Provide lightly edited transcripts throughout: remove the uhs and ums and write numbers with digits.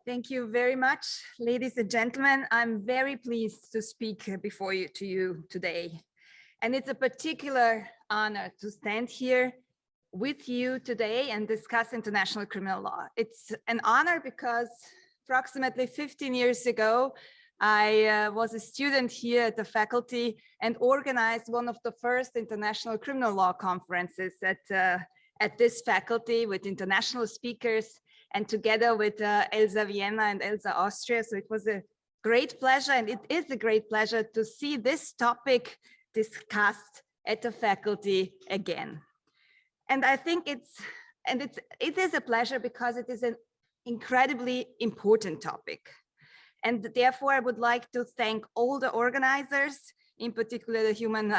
Thank you very much, ladies and gentlemen. I'm very pleased to speak before you today. And it's a particular honor to stand here with you today and discuss international criminal law. It's an honor because approximately 15 years ago, I was a student here at the faculty and organized one of the first international criminal law conferences at this faculty with international speakers, and together with Elsa Vienna and Elsa Austria. So it was a great pleasure, and it is a great pleasure to see this topic discussed at the faculty again. And I think it is a pleasure because it is an incredibly important topic. And therefore, I would like to thank all the organizers, in particular the Human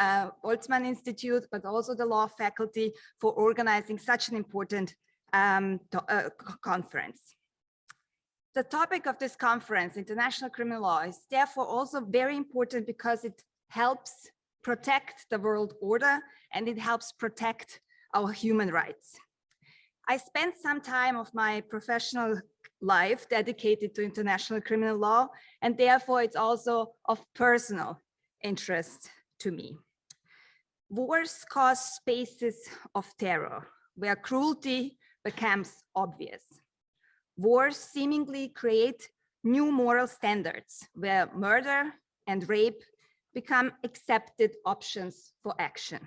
Boltzmann Institute, but also the law faculty for organizing such an important conference. The topic of this conference, international criminal law, is therefore also very important because it helps protect the world order and it helps protect our human rights. I spent some time of my professional life dedicated to international criminal law, and therefore it's also of personal interest to me. Wars cause spaces of terror where cruelty becomes obvious. Wars seemingly create new moral standards where murder and rape become accepted options for action.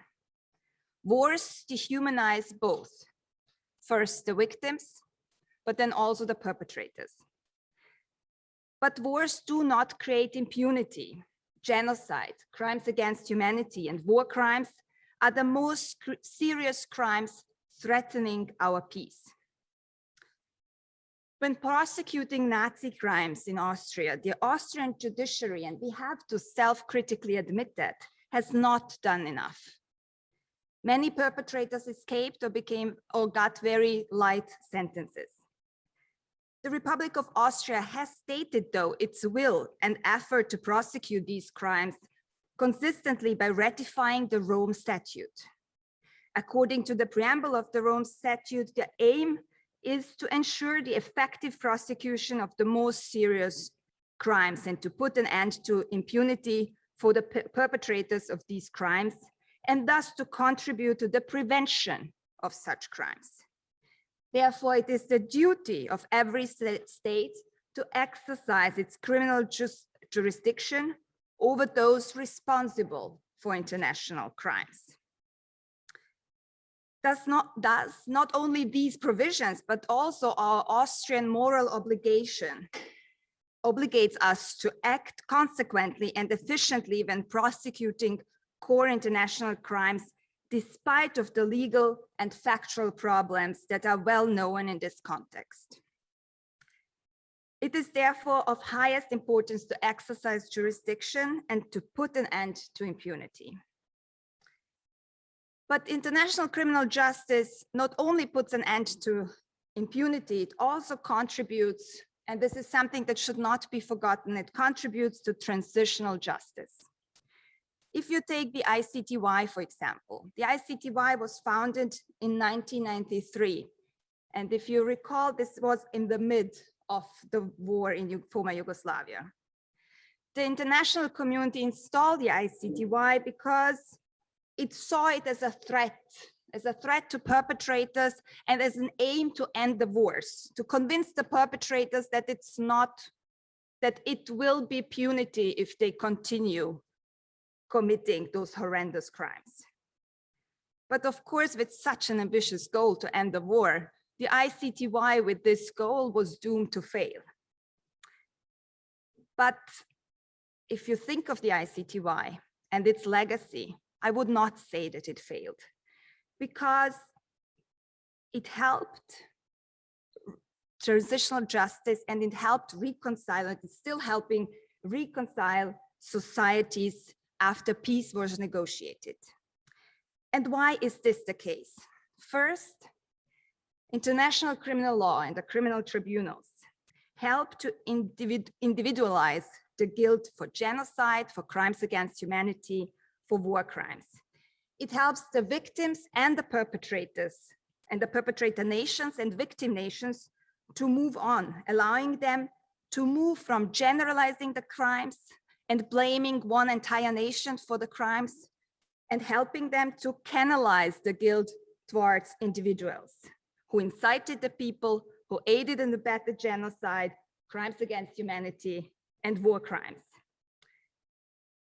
Wars dehumanize both, first the victims, but then also the perpetrators. But wars do not create impunity. Genocide, crimes against humanity, and war crimes are the most serious crimes threatening our peace. When prosecuting Nazi crimes in Austria, the Austrian judiciary, and we have to self-critically admit that, has not done enough. Many perpetrators escaped or got very light sentences. The Republic of Austria has stated, though, its will and effort to prosecute these crimes consistently by ratifying the Rome Statute. According to the preamble of the Rome Statute, the aim is to ensure the effective prosecution of the most serious crimes and to put an end to impunity for the perpetrators of these crimes, and thus to contribute to the prevention of such crimes. Therefore, it is the duty of every state to exercise its criminal jurisdiction over those responsible for international crimes. Thus, not only these provisions, but also our Austrian moral obligation obligates us to act consequently and efficiently when prosecuting core international crimes, despite of the legal and factual problems that are well known in this context. It is therefore of highest importance to exercise jurisdiction and to put an end to impunity. But international criminal justice not only puts an end to impunity, it also contributes, and this is something that should not be forgotten, it contributes to transitional justice. If you take the ICTY, for example, the ICTY was founded in 1993. And if you recall, this was in the mid of the war in former Yugoslavia. The international community installed the ICTY because it saw it as a threat to perpetrators and as an aim to end the wars, to convince the perpetrators that that it will be punity if they continue committing those horrendous crimes. But of course, with such an ambitious goal to end the war, the ICTY with this goal was doomed to fail. But if you think of the ICTY and its legacy, I would not say that it failed, because it helped transitional justice and it helped reconcile, and it's still helping reconcile societies after peace was negotiated. And why is this the case? First, international criminal law and the criminal tribunals help to individualize the guilt for genocide, for crimes against humanity, for war crimes. It helps the victims and the perpetrators and the perpetrator nations and victim nations to move on, allowing them to move from generalizing the crimes and blaming one entire nation for the crimes, and helping them to canalize the guilt towards individuals who incited the people, who aided and abetted genocide, crimes against humanity, and war crimes.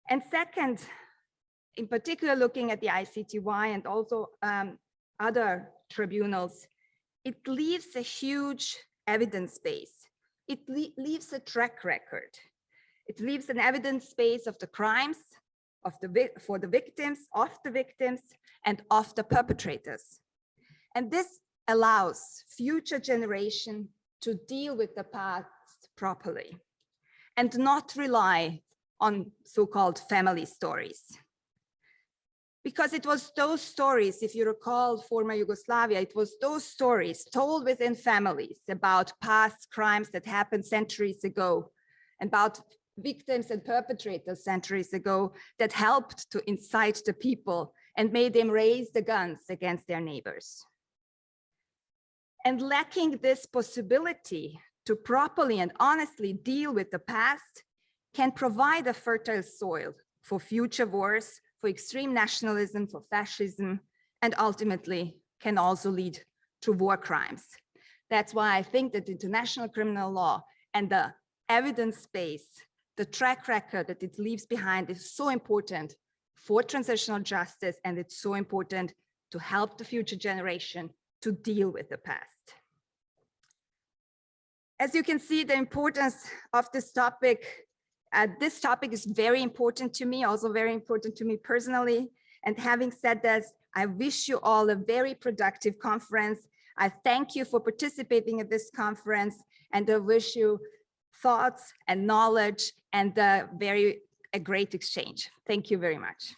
And second, in particular, looking at the ICTY and also other tribunals, it leaves a huge evidence base. It leaves a track record. It leaves an evidence base of the crimes, for the victims, and of the perpetrators. And this allows future generations to deal with the past properly and not rely on so-called family stories. Because it was those stories, if you recall former Yugoslavia, it was those stories told within families about past crimes that happened centuries ago, about victims and perpetrators centuries ago, that helped to incite the people and made them raise the guns against their neighbors. And lacking this possibility to properly and honestly deal with the past can provide a fertile soil for future wars, for extreme nationalism, for fascism, and ultimately can also lead to war crimes. That's why I think that international criminal law and the evidence base, the track record that it leaves behind is so important for transitional justice, and it's so important to help the future generation to deal with the past. As you can see, the importance of this topic is very important to me, also very important to me personally. And having said this, I wish you all a very productive conference. I thank you for participating at this conference, and I wish you thoughts and knowledge and a great exchange. Thank you very much.